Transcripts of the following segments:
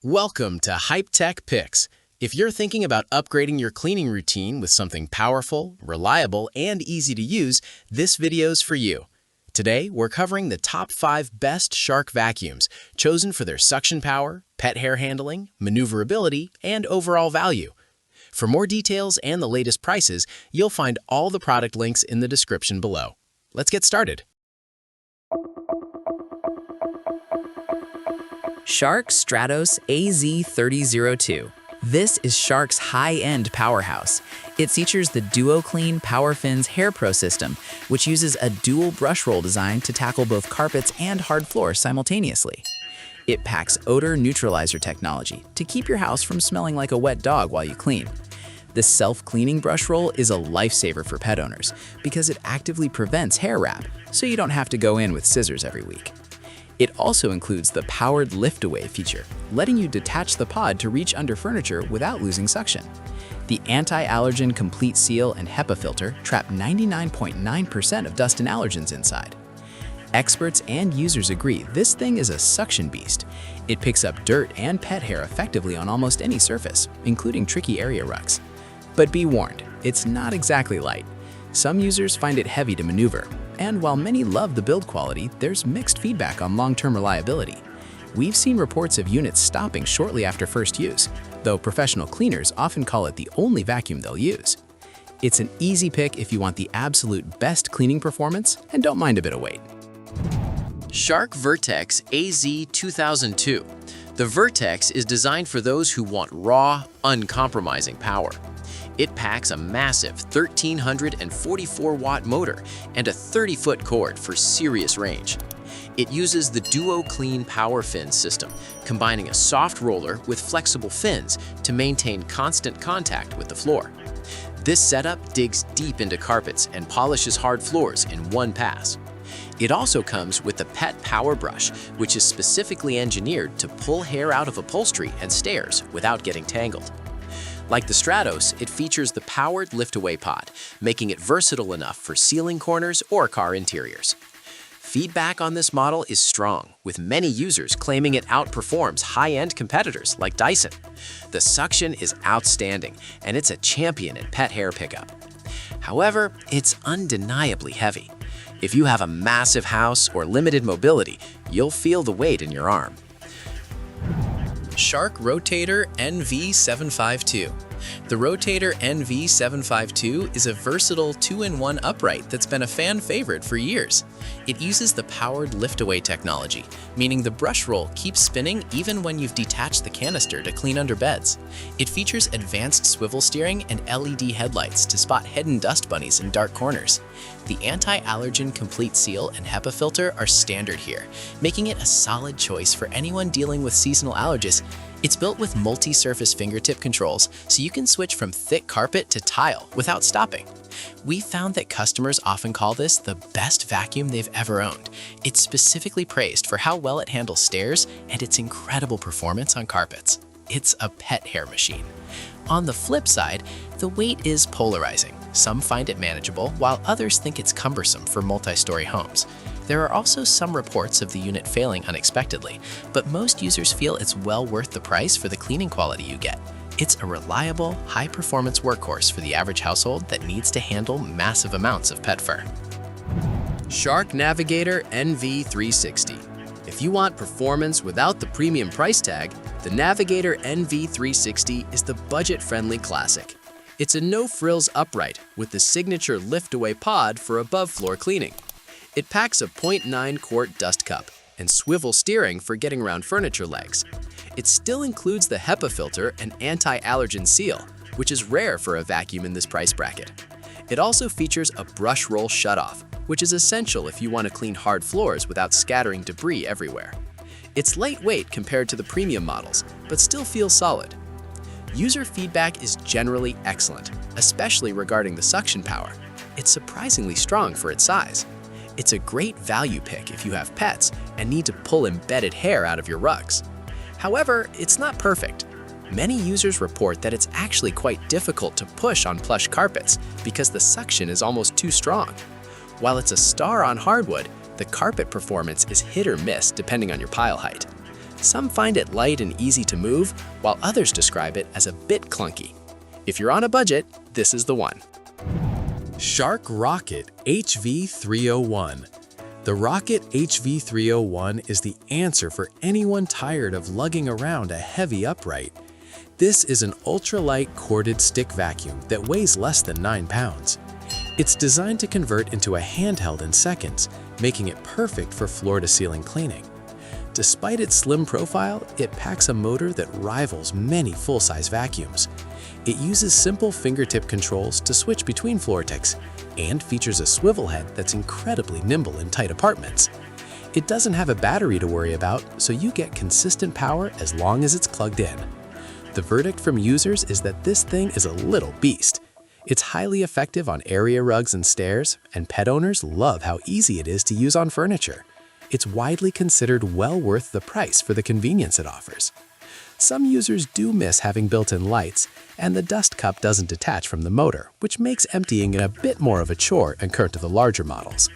Welcome to Hype Tech Picks. If you're thinking about upgrading your cleaning routine with something powerful, reliable, and easy to use, this video's for you. Today, we're covering the top 5 best Shark vacuums, chosen for their suction power, pet hair handling, maneuverability, and overall value. For more details and the latest prices, you'll find all the product links in the description below. Let's get started. Shark Stratos AZ3002. This is Shark's high-end powerhouse. It features the Duo Clean Power Fins Hair Pro system, which uses a dual brush roll design to tackle both carpets and hard floors simultaneously. It packs odor neutralizer technology to keep your house from smelling like a wet dog while you clean. The self-cleaning brush roll is a lifesaver for pet owners because it actively prevents hair wrap, so you don't have to go in with scissors every week. It also includes the powered lift-away feature, letting you detach the pod to reach under furniture without losing suction. The anti-allergen complete seal and HEPA filter trap 99.9% of dust and allergens inside. Experts and users agree this thing is a suction beast. It picks up dirt and pet hair effectively on almost any surface, including tricky area rugs. But be warned, it's not exactly light. Some users find it heavy to maneuver, and while many love the build quality, there's mixed feedback on long-term reliability. We've seen reports of units stopping shortly after first use, though professional cleaners often call it the only vacuum they'll use. It's an easy pick if you want the absolute best cleaning performance and don't mind a bit of weight. Shark Vertex AZ2002. The Vertex is designed for those who want raw, uncompromising power. It packs a massive 1,344-watt motor and a 30-foot cord for serious range. It uses the Duo Clean Power Fin system, combining a soft roller with flexible fins to maintain constant contact with the floor. This setup digs deep into carpets and polishes hard floors in one pass. It also comes with the Pet Power Brush, which is specifically engineered to pull hair out of upholstery and stairs without getting tangled. Like the Stratos, it features the powered lift-away pod, making it versatile enough for ceiling corners or car interiors. Feedback on this model is strong, with many users claiming it outperforms high-end competitors like Dyson. The suction is outstanding, and it's a champion at pet hair pickup. However, it's undeniably heavy. If you have a massive house or limited mobility, you'll feel the weight in your arm. Shark Rotator NV752. The Rotator NV752 is a versatile 2-in-1 upright that's been a fan favorite for years. It uses the powered lift-away technology, meaning the brush roll keeps spinning even when you've detached the canister to clean under beds. It features advanced swivel steering and LED headlights to spot hidden dust bunnies in dark corners. The anti-allergen complete seal and HEPA filter are standard here, making it a solid choice for anyone dealing with seasonal allergies. It's built with multi-surface fingertip controls, so you can switch from thick carpet to tile without stopping. We found that customers often call this the best vacuum they've ever owned. It's specifically praised for how well it handles stairs and its incredible performance on carpets. It's a pet hair machine. On the flip side, the weight is polarizing. Some find it manageable, while others think it's cumbersome for multi-story homes. There are also some reports of the unit failing unexpectedly, but most users feel it's well worth the price for the cleaning quality you get. It's a reliable, high-performance workhorse for the average household that needs to handle massive amounts of pet fur. Shark Navigator NV360. If you want performance without the premium price tag, the Navigator NV360 is the budget-friendly classic. It's a no-frills upright with the signature lift-away pod for above-floor cleaning. It packs a 0.9-quart dust cup and swivel steering for getting around furniture legs. It still includes the HEPA filter and anti-allergen seal, which is rare for a vacuum in this price bracket. It also features a brush roll shutoff, which is essential if you want to clean hard floors without scattering debris everywhere. It's lightweight compared to the premium models, but still feels solid. User feedback is generally excellent, especially regarding the suction power. It's surprisingly strong for its size. It's a great value pick if you have pets and need to pull embedded hair out of your rugs. However, it's not perfect. Many users report that it's actually quite difficult to push on plush carpets because the suction is almost too strong. While it's a star on hardwood, the carpet performance is hit or miss depending on your pile height. Some find it light and easy to move, while others describe it as a bit clunky. If you're on a budget, this is the one. Shark Rocket HV301. The Rocket HV301 is the answer for anyone tired of lugging around a heavy upright. This is an ultralight corded stick vacuum that weighs less than 9 pounds. It's designed to convert into a handheld in seconds, making it perfect for floor-to-ceiling cleaning. Despite its slim profile, it packs a motor that rivals many full-size vacuums. It uses simple fingertip controls to switch between floor ticks and features a swivel head that's incredibly nimble in tight apartments. It doesn't have a battery to worry about, so you get consistent power as long as it's plugged in. The verdict from users is that this thing is a little beast. It's highly effective on area rugs and stairs, and pet owners love how easy it is to use on furniture. It's widely considered well worth the price for the convenience it offers. Some users do miss having built-in lights, and the dust cup doesn't detach from the motor, which makes emptying it a bit more of a chore compared to the larger models.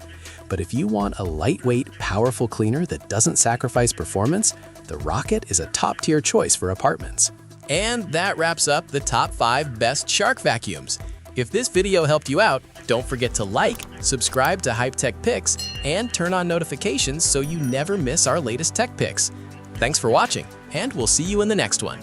But if you want a lightweight, powerful cleaner that doesn't sacrifice performance, the Rocket is a top-tier choice for apartments. And that wraps up the top 5 best Shark vacuums. If this video helped you out, don't forget to like, subscribe to Hype Tech Picks, and turn on notifications so you never miss our latest tech picks. Thanks for watching, and we'll see you in the next one.